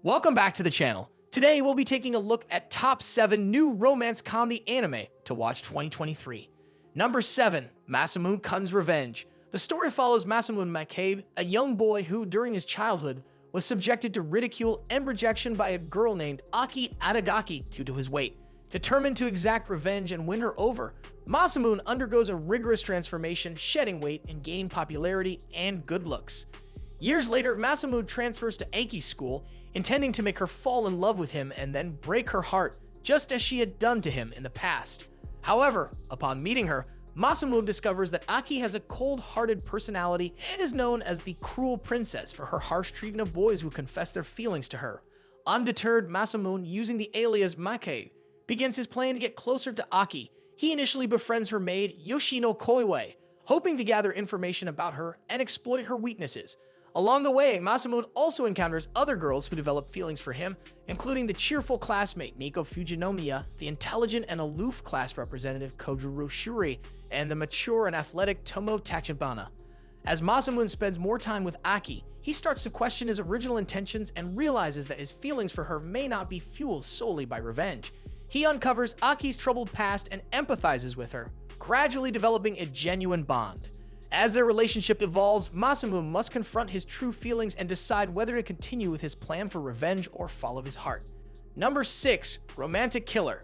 Welcome back to the channel. Today we'll be taking a look at top 7 new romance comedy anime to watch 2023. Number 7, Massamu Kun's Revenge. The story follows Massamu Makabe, a young boy who, during his childhood, was subjected to ridicule and rejection by a girl named Aki Adagaki due to his weight. Determined to exact revenge and win her over, Massamu undergoes a rigorous transformation, shedding weight and gaining popularity and good looks. Years later, Massamu transfers to Anki's school, intending to make her fall in love with him and then break her heart, just as she had done to him in the past. However, upon meeting her, Massamu discovers that Aki has a cold-hearted personality and is known as the Cruel Princess for her harsh treatment of boys who confess their feelings to her. Undeterred, Massamu, using the alias Make, begins his plan to get closer to Aki. He initially befriends her maid, Yoshino Koiwei, hoping to gather information about her and exploit her weaknesses. Along the way, Massamu also encounters other girls who develop feelings for him, including the cheerful classmate Miko Fujinomiya, the intelligent and aloof class representative Kojuro Shuri, and the mature and athletic Tomo Tachibana. As Massamu spends more time with Aki, he starts to question his original intentions and realizes that his feelings for her may not be fueled solely by revenge. He uncovers Aki's troubled past and empathizes with her, gradually developing a genuine bond. As their relationship evolves, Massamu must confront his true feelings and decide whether to continue with his plan for revenge or follow his heart. Number 6, Romantic Killer.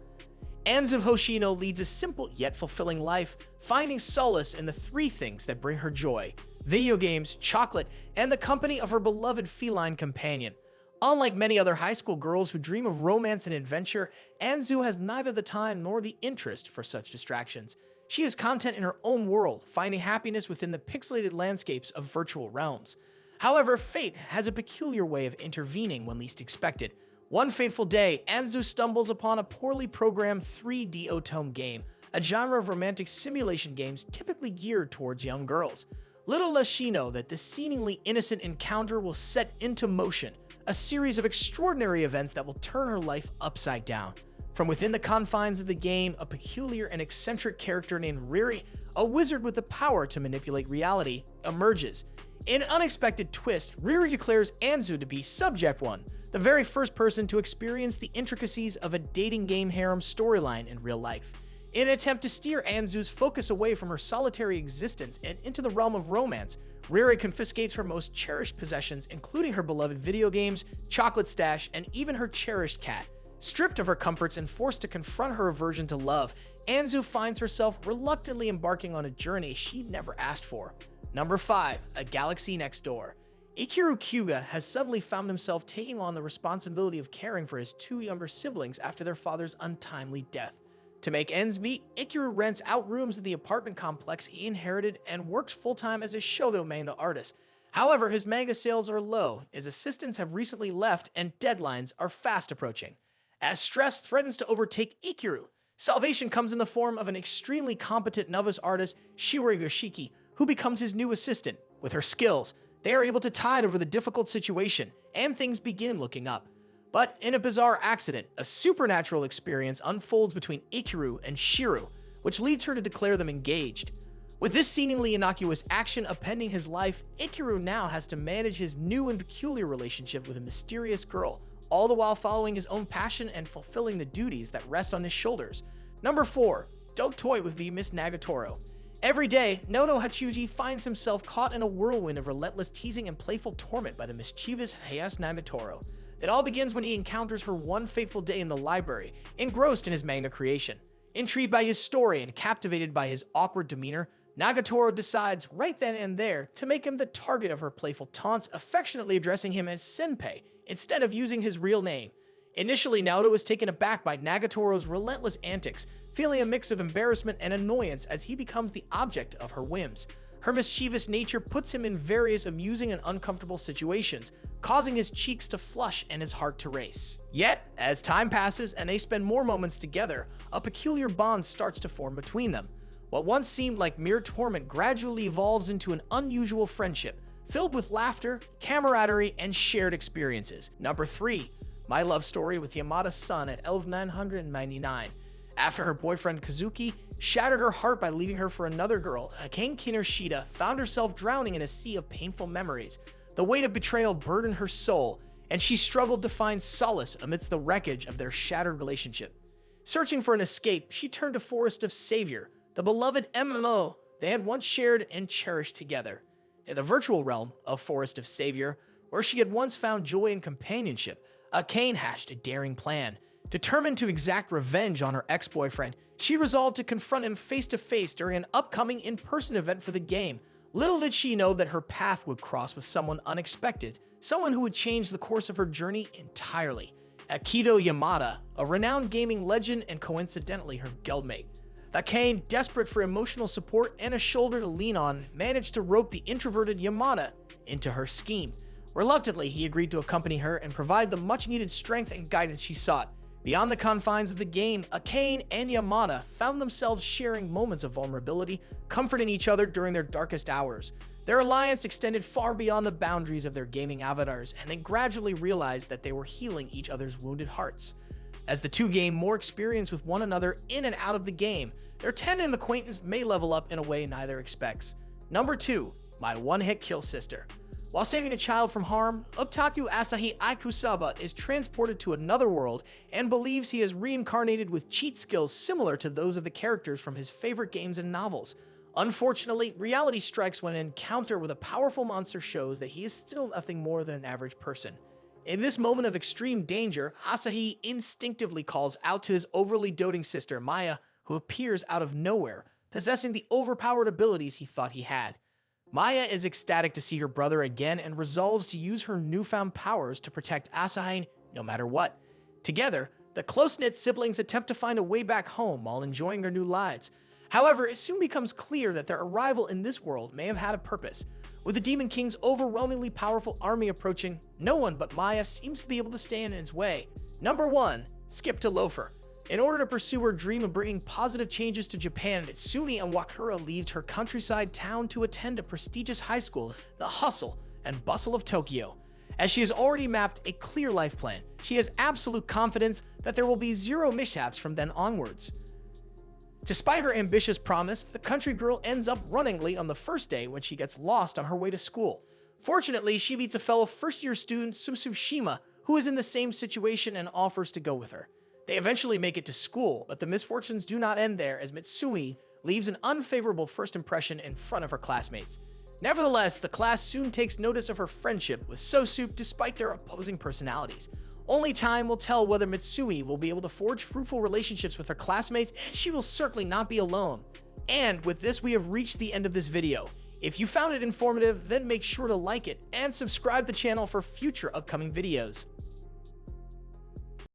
Anzu Hoshino leads a simple yet fulfilling life, finding solace in the 3 things that bring her joy: video games, chocolate, and the company of her beloved feline companion. Unlike many other high school girls who dream of romance and adventure, Anzu has neither the time nor the interest for such distractions. She is content in her own world, finding happiness within the pixelated landscapes of virtual realms. However, fate has a peculiar way of intervening when least expected. One fateful day, Anzu stumbles upon a poorly programmed 3D otome game, a genre of romantic simulation games typically geared towards young girls. Little does she know that this seemingly innocent encounter will set into motion a series of extraordinary events that will turn her life upside down. From within the confines of the game, a peculiar and eccentric character named Riri, a wizard with the power to manipulate reality, emerges. In an unexpected twist, Riri declares Anzu to be Subject 1, the very first person to experience the intricacies of a dating game harem storyline in real life. In an attempt to steer Anzu's focus away from her solitary existence and into the realm of romance, Riri confiscates her most cherished possessions, including her beloved video games, chocolate stash, and even her cherished cat. Stripped of her comforts and forced to confront her aversion to love, Anzu finds herself reluctantly embarking on a journey she'd never asked for. Number 5, A Galaxy Next Door. Ikiru Kyuga has suddenly found himself taking on the responsibility of caring for his 2 younger siblings after their father's untimely death. To make ends meet, Ikiru rents out rooms in the apartment complex he inherited and works full-time as a shoujo manga artist. However, his manga sales are low, his assistants have recently left, and deadlines are fast approaching. As stress threatens to overtake Ikiru, salvation comes in the form of an extremely competent novice artist, Shiori Yoshiki, who becomes his new assistant. With her skills, they are able to tide over the difficult situation, and things begin looking up. But in a bizarre accident, a supernatural experience unfolds between Ikiru and Shiru, which leads her to declare them engaged. With this seemingly innocuous action upending his life, Ikiru now has to manage his new and peculiar relationship with a mysterious girl, all the while following his own passion and fulfilling the duties that rest on his shoulders. Number 4, Don't Toy With Me, Miss Nagatoro. Every day, Nono Hachuji finds himself caught in a whirlwind of relentless teasing and playful torment by the mischievous Hayase Nagatoro. It all begins when he encounters her one fateful day in the library, engrossed in his manga creation. Intrigued by his story and captivated by his awkward demeanor, Nagatoro decides right then and there to make him the target of her playful taunts, affectionately addressing him as Senpai instead of using his real name. Initially, Naoto was taken aback by Nagatoro's relentless antics, feeling a mix of embarrassment and annoyance as he becomes the object of her whims. Her mischievous nature puts him in various amusing and uncomfortable situations, causing his cheeks to flush and his heart to race. Yet, as time passes and they spend more moments together, a peculiar bond starts to form between them. What once seemed like mere torment gradually evolves into an unusual friendship, filled with laughter, camaraderie, and shared experiences. Number 3, My Love Story with Yamadas Son at 11999. After her boyfriend Kazuki shattered her heart by leaving her for another girl, Akane Kinoshita found herself drowning in a sea of painful memories. The weight of betrayal burdened her soul, and she struggled to find solace amidst the wreckage of their shattered relationship. Searching for an escape, she turned to Forest of Savior, the beloved MMO they had once shared and cherished together. In the virtual realm of Forest of Savior, where she had once found joy and companionship, Akane hatched a daring plan. Determined to exact revenge on her ex-boyfriend, she resolved to confront him face-to-face during an upcoming in-person event for the game. Little did she know that her path would cross with someone unexpected, someone who would change the course of her journey entirely. Akito Yamada, a renowned gaming legend and coincidentally her guildmate. Akane, desperate for emotional support and a shoulder to lean on, managed to rope the introverted Yamada into her scheme. Reluctantly, he agreed to accompany her and provide the much-needed strength and guidance she sought. Beyond the confines of the game, Akane and Yamada found themselves sharing moments of vulnerability, comforting each other during their darkest hours. Their alliance extended far beyond the boundaries of their gaming avatars, and they gradually realized that they were healing each other's wounded hearts. As the two gained more experience with one another in and out of the game, their tendon acquaintance may level up in a way neither expects. Number 2, my one-hit kill sister. While saving a child from harm, Otaku Asahi Aikusaba is transported to another world and believes he is reincarnated with cheat skills similar to those of the characters from his favorite games and novels. Unfortunately, reality strikes when an encounter with a powerful monster shows that he is still nothing more than an average person. In this moment of extreme danger, Asahi instinctively calls out to his overly doting sister, Maya, who appears out of nowhere, possessing the overpowered abilities he thought he had. Maya is ecstatic to see her brother again and resolves to use her newfound powers to protect Asahi no matter what. Together, the close-knit siblings attempt to find a way back home while enjoying their new lives. However, it soon becomes clear that their arrival in this world may have had a purpose. With the Demon King's overwhelmingly powerful army approaching, no one but Maya seems to be able to stand in his way. Number 1, skip to Loafer. In order to pursue her dream of bringing positive changes to Japan, Mitsumi and Wakura leave her countryside town to attend a prestigious high school, the hustle and bustle of Tokyo. As she has already mapped a clear life plan, she has absolute confidence that there will be zero mishaps from then onwards. Despite her ambitious promise, the country girl ends up running late on the first day when she gets lost on her way to school. Fortunately, she meets a fellow first-year student, Susushima, who is in the same situation and offers to go with her. They eventually make it to school, but the misfortunes do not end there as Mitsui leaves an unfavorable first impression in front of her classmates. Nevertheless, the class soon takes notice of her friendship with Sosuke despite their opposing personalities. Only time will tell whether Mitsui will be able to forge fruitful relationships with her classmates, and she will certainly not be alone. And with this, we have reached the end of this video. If you found it informative, then make sure to like it and subscribe to the channel for future upcoming videos.